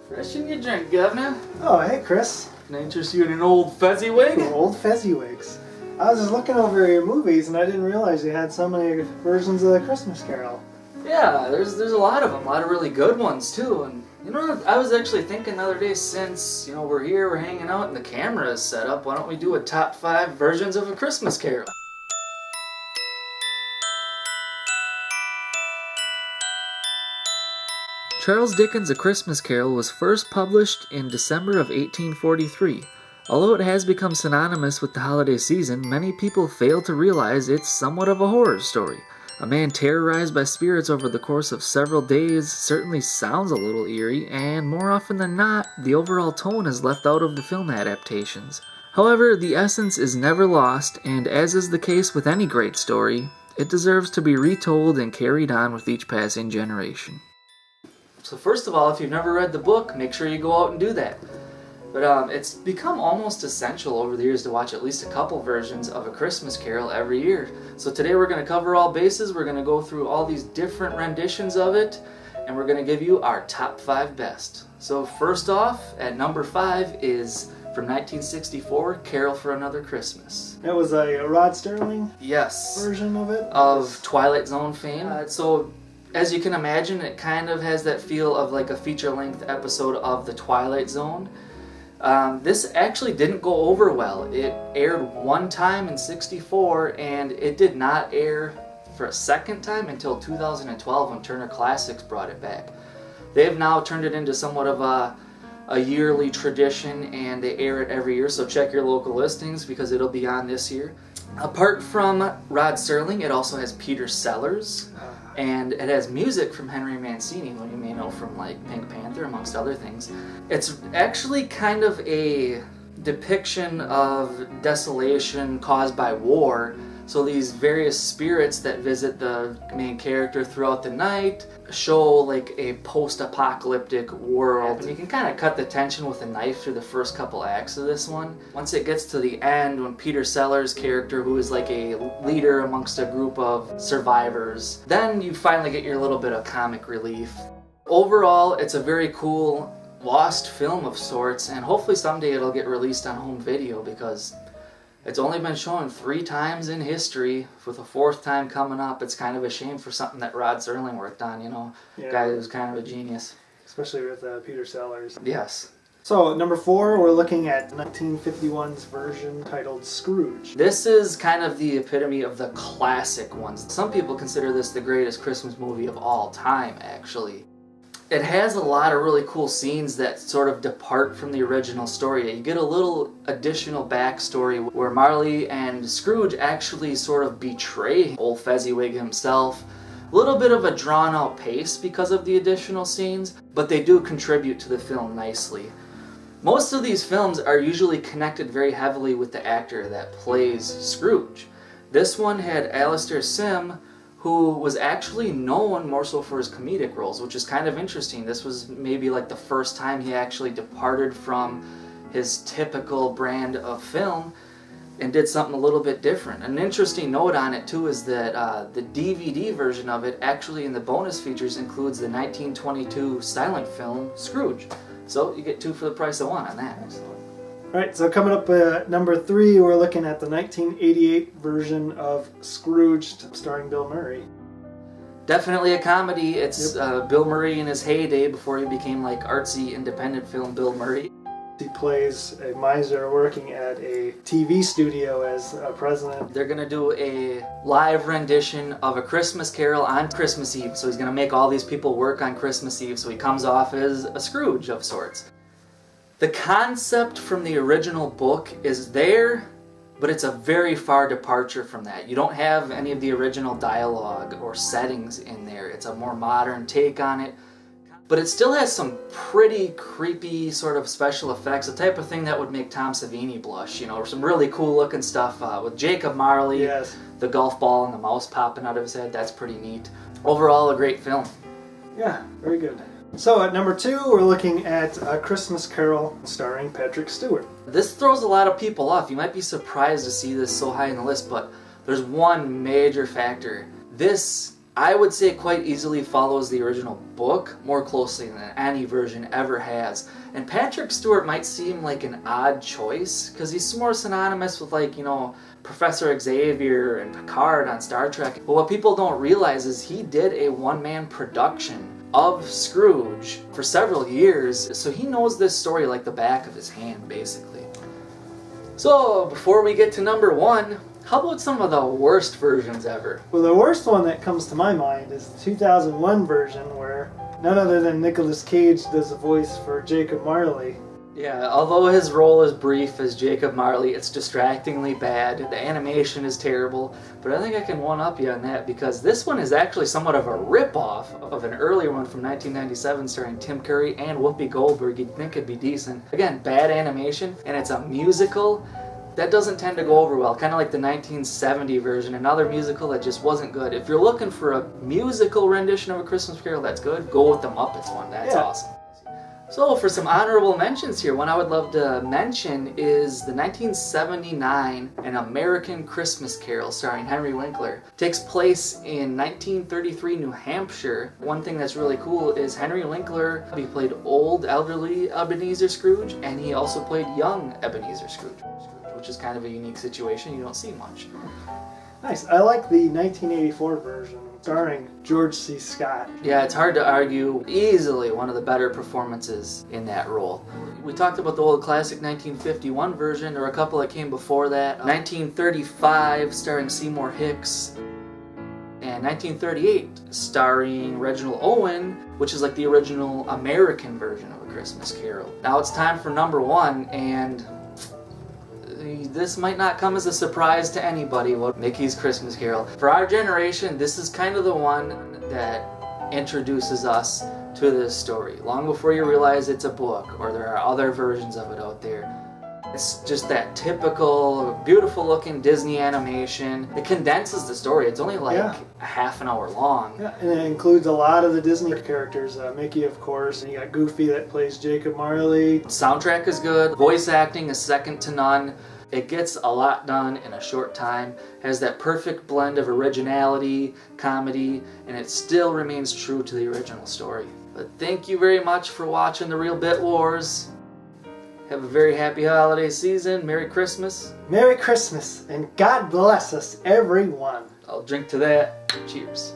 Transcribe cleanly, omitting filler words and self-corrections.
Freshen your drink, Governor. Oh, hey, Chris. Can I interest you in an old fuzzy wig? Old Fezziwigs. I was just looking over your movies and I didn't realize you had so many versions of The Christmas Carol. Yeah, there's a lot of them, a lot of really good ones too. And you know, I was actually thinking the other day, since we're here, we're hanging out, and the camera is set up, why don't we do a top 5 versions of A Christmas Carol? Charles Dickens' A Christmas Carol was first published in December of 1843. Although it has become synonymous with the holiday season, many people fail to realize it's somewhat of a horror story. A man terrorized by spirits over the course of several days certainly sounds a little eerie, and more often than not, the overall tone is left out of the film adaptations. However, the essence is never lost, and as is the case with any great story, it deserves to be retold and carried on with each passing generation. So first of all, if you've never read the book, make sure you go out and do that. But it's become almost essential over the years to watch at least a couple versions of A Christmas Carol every year. So today we're going to cover all bases, we're going to go through all these different renditions of it, and we're going to give you our top 5 best. So first off, at number 5 is from 1964, Carol for Another Christmas. That was a Rod Serling version of it? Of Twilight Zone fame. So as you can imagine, it kind of has that feel of like a feature-length episode of The Twilight Zone. This actually didn't go over well. It aired one time in '64, and it did not air for a second time until 2012 when Turner Classics brought it back. They have now turned it into somewhat of a yearly tradition, and they air it every year, so check your local listings because it'll be on this year. Apart from Rod Serling, it also has Peter Sellers, and it has music from Henry Mancini, who you may know from like Pink Panther, amongst other things. It's actually kind of a depiction of desolation caused by war. So these various spirits that visit the main character throughout the night show like a post-apocalyptic world. And you can kind of cut the tension with a knife through the first couple acts of this one. Once it gets to the end, when Peter Sellers' character, who is like a leader amongst a group of survivors, then you finally get your little bit of comic relief. Overall, it's a very cool lost film of sorts, and hopefully someday it'll get released on home video because it's only been shown 3 times in history, with a 4th time coming up. It's kind of a shame for something that Rod Serling worked on, guy who's kind of a genius. Especially with Peter Sellers. Yes. So, number 4, we're looking at 1951's version titled Scrooge. This is kind of the epitome of the classic ones. Some people consider this the greatest Christmas movie of all time, actually. It has a lot of really cool scenes that sort of depart from the original story. You get a little additional backstory where Marley and Scrooge actually sort of betray old Fezziwig himself. A little bit of a drawn out pace because of the additional scenes, but they do contribute to the film nicely. Most of these films are usually connected very heavily with the actor that plays Scrooge. This one had Alastair Sim, who was actually known more so for his comedic roles, which is kind of interesting. This was maybe like the first time he actually departed from his typical brand of film and did something a little bit different. An interesting note on it too is that the DVD version of it actually in the bonus features includes the 1922 silent film Scrooge. So you get 2 for the price of 1 on that. Alright, so coming up at number 3, we're looking at the 1988 version of Scrooge starring Bill Murray. Definitely a comedy. It's Bill Murray in his heyday before he became like artsy independent film Bill Murray. He plays a miser working at a TV studio as a president. They're going to do a live rendition of A Christmas Carol on Christmas Eve. So he's going to make all these people work on Christmas Eve, so he comes off as a Scrooge of sorts. The concept from the original book is there, but it's a very far departure from that. You don't have any of the original dialogue or settings in there. It's a more modern take on it, but it still has some pretty creepy sort of special effects, the type of thing that would make Tom Savini blush, or some really cool looking stuff with Jacob Marley, the golf ball and the mouse popping out of his head. That's pretty neat. Overall, a great film. Yeah, very good. So at number 2, we're looking at A Christmas Carol starring Patrick Stewart. This throws a lot of people off. You might be surprised to see this so high in the list, but there's one major factor. This I would say it quite easily follows the original book more closely than any version ever has. And Patrick Stewart might seem like an odd choice, because he's more synonymous with, like, you know, Professor Xavier and Picard on Star Trek. But what people don't realize is he did a one-man production of Scrooge for several years, so he knows this story like the back of his hand, basically. So, before we get to number 1, how about some of the worst versions ever? Well, the worst one that comes to my mind is the 2001 version, where none other than Nicolas Cage does the voice for Jacob Marley. Yeah, although his role is brief as Jacob Marley, it's distractingly bad. The animation is terrible, but I think I can one-up you on that, because this one is actually somewhat of a rip-off of an earlier one from 1997 starring Tim Curry and Whoopi Goldberg. You'd think it'd be decent. Again, bad animation, and it's a musical. That doesn't tend to go over well, kind of like the 1970 version, another musical that just wasn't good. If you're looking for a musical rendition of A Christmas Carol that's good, go with the Muppets one. That's awesome. So for some honorable mentions here, one I would love to mention is the 1979 An American Christmas Carol starring Henry Winkler. It takes place in 1933 New Hampshire. One thing that's really cool is Henry Winkler, he played old, elderly Ebenezer Scrooge, and he also played young Ebenezer Scrooge, which is kind of a unique situation. You don't see much. Nice. I like the 1984 version starring George C. Scott. Yeah, it's hard to argue. Easily one of the better performances in that role. We talked about the old classic 1951 version. There were a couple that came before that. 1935 starring Seymour Hicks. And 1938 starring Reginald Owen, which is like the original American version of A Christmas Carol. Now it's time for number 1, and this might not come as a surprise to anybody, Mickey's Christmas Carol. For our generation, this is kind of the one that introduces us to this story, long before you realize it's a book or there are other versions of it out there. It's just that typical, beautiful looking Disney animation. It condenses the story. It's only like a half an hour long. Yeah, and it includes a lot of the Disney characters. Mickey, of course, and you got Goofy that plays Jacob Marley. Soundtrack is good. Voice acting is second to none. It gets a lot done in a short time, has that perfect blend of originality, comedy, and it still remains true to the original story. But thank you very much for watching The Real Bit Wars. Have a very happy holiday season. Merry Christmas. Merry Christmas, and God bless us, everyone. I'll drink to that. Cheers.